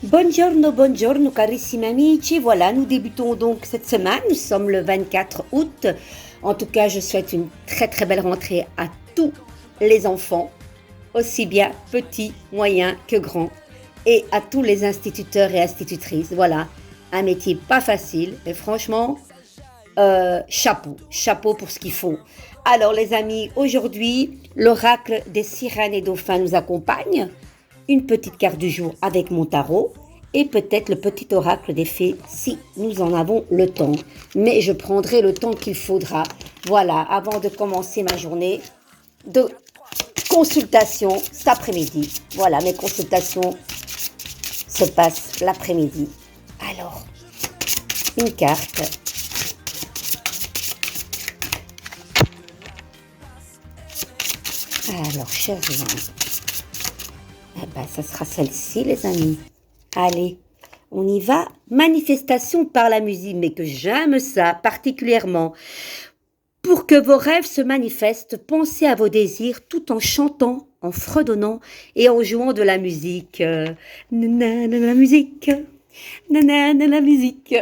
Buongiorno, buongiorno carissimi amici. Voilà, nous débutons donc cette semaine. Nous sommes le 24 août. En tout cas, je souhaite une très très belle rentrée à tous les enfants, aussi bien petits, moyens que grands, et à tous les instituteurs et institutrices. Voilà, un métier pas facile, mais franchement, chapeau, chapeau pour ce qu'ils font. Alors les amis, aujourd'hui, l'oracle des sirènes et dauphins nous accompagne. Une petite carte du jour avec mon tarot et peut-être le petit oracle des fées si nous en avons le temps. Mais je prendrai le temps qu'il faudra. Voilà, avant de commencer ma journée de consultation cet après-midi. Voilà, mes consultations se passent l'après-midi. Alors, une carte. Alors, chers gens, ça sera celle-ci, les amis. Allez, on y va. Manifestation par la musique, mais que j'aime ça particulièrement. Pour que vos rêves se manifestent, pensez à vos désirs tout en chantant, en fredonnant et en jouant de la musique. Nanana, la musique. Nanana, la musique.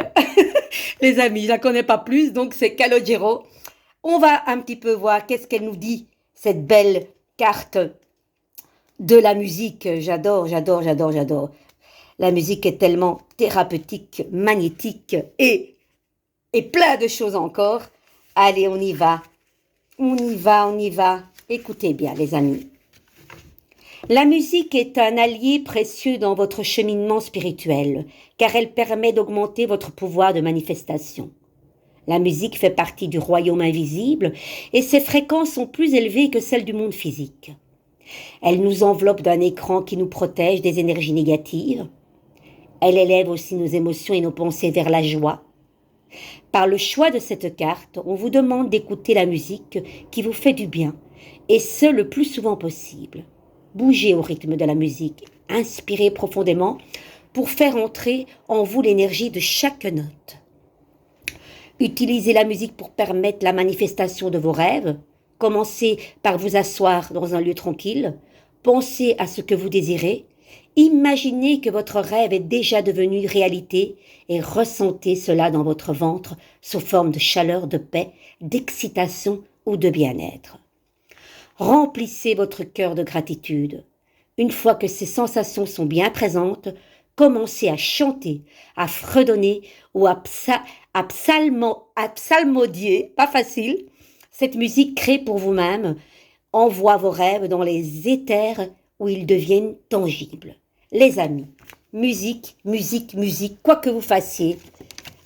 Les amis, je la connais pas plus, donc c'est Calogero. On va un petit peu voir qu'est-ce qu'elle nous dit, cette belle carte de la musique. J'adore, j'adore, j'adore, j'adore. La musique est tellement thérapeutique, magnétique et plein de choses encore. Allez, on y va. On y va, on y va. Écoutez bien, les amis. La musique est un allié précieux dans votre cheminement spirituel, car elle permet d'augmenter votre pouvoir de manifestation. La musique fait partie du royaume invisible et ses fréquences sont plus élevées que celles du monde physique. Elle nous enveloppe d'un écran qui nous protège des énergies négatives. Elle élève aussi nos émotions et nos pensées vers la joie. Par le choix de cette carte, on vous demande d'écouter la musique qui vous fait du bien, et ce le plus souvent possible. Bougez au rythme de la musique, inspirez profondément pour faire entrer en vous l'énergie de chaque note. Utilisez la musique pour permettre la manifestation de vos rêves. Commencez par vous asseoir dans un lieu tranquille. Pensez à ce que vous désirez. Imaginez que votre rêve est déjà devenu réalité et ressentez cela dans votre ventre sous forme de chaleur, de paix, d'excitation ou de bien-être. Remplissez votre cœur de gratitude. Une fois que ces sensations sont bien présentes, commencez à chanter, à fredonner ou à psalmodier, pas facile. Cette musique créée pour vous-même envoie vos rêves dans les éthers où ils deviennent tangibles. Les amis, musique, musique, musique, quoi que vous fassiez,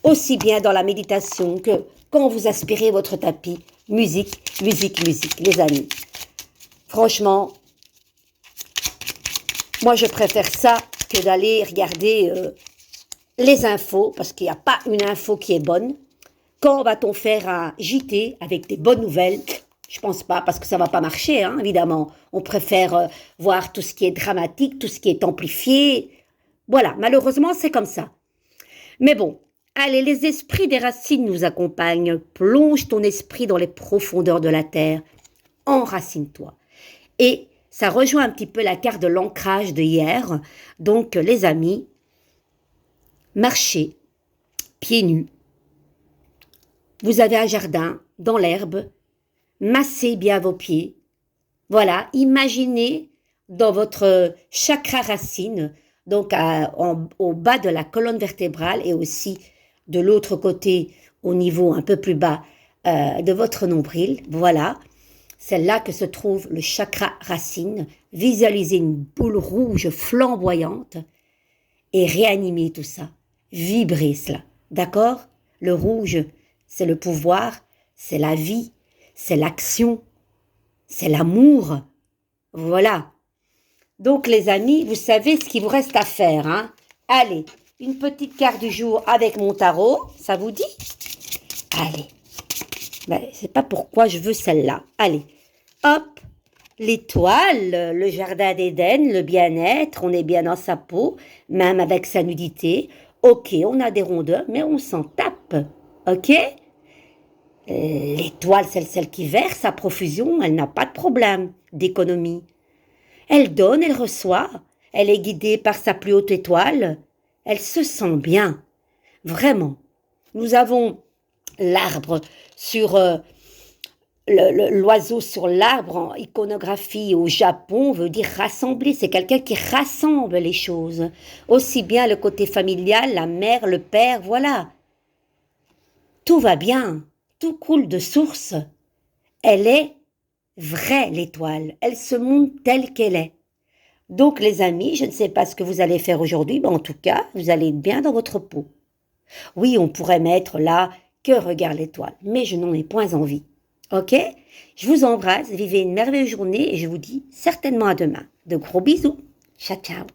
aussi bien dans la méditation que quand vous aspirez votre tapis, musique, musique, musique, les amis. Franchement, moi je préfère ça que d'aller regarder les infos, parce qu'il n'y a pas une info qui est bonne. Quand va-t-on faire un JT avec des bonnes nouvelles ? Je pense pas, parce que ça va pas marcher, hein, évidemment. On préfère voir tout ce qui est dramatique, tout ce qui est amplifié. Voilà, malheureusement, c'est comme ça. Mais bon, allez, les esprits des racines nous accompagnent. Plonge ton esprit dans les profondeurs de la terre. Enracine-toi. Et ça rejoint un petit peu la carte de l'ancrage de hier. Donc, les amis, marchez pieds nus. Vous avez un jardin dans l'herbe. Massez bien vos pieds. Voilà, imaginez dans votre chakra racine, donc au bas de la colonne vertébrale et aussi de l'autre côté au niveau un peu plus bas de votre nombril. Voilà, c'est là que se trouve le chakra racine. Visualisez une boule rouge flamboyante et réanimez tout ça. Vibrez cela, d'accord ? Le rouge, c'est le pouvoir, c'est la vie, c'est l'action, c'est l'amour. Voilà. Donc les amis, vous savez ce qu'il vous reste à faire, hein ? Allez, une petite carte du jour avec mon tarot, ça vous dit ? Allez. C'est pas pourquoi je veux celle-là. Allez, hop, l'étoile, le jardin d'Éden, le bien-être, on est bien dans sa peau, même avec sa nudité. Ok, on a des rondeurs, mais on s'en tape, ok ? L'étoile, c'est celle qui verse à profusion, elle n'a pas de problème d'économie. Elle donne, elle reçoit, elle est guidée par sa plus haute étoile, elle se sent bien, vraiment. Nous avons l'arbre sur l'oiseau sur l'arbre en iconographie au Japon veut dire rassembler, c'est quelqu'un qui rassemble les choses. Aussi bien le côté familial, la mère, le père, voilà. Tout va bien, tout coule de source. Elle est vraie, l'étoile, elle se montre telle qu'elle est. Donc les amis, je ne sais pas ce que vous allez faire aujourd'hui, mais en tout cas, vous allez être bien dans votre peau. Oui, on pourrait mettre là que regarde l'étoile, mais je n'en ai point envie. Ok? Je vous embrasse, vivez une merveilleuse journée et je vous dis certainement à demain. De gros bisous. Ciao, ciao.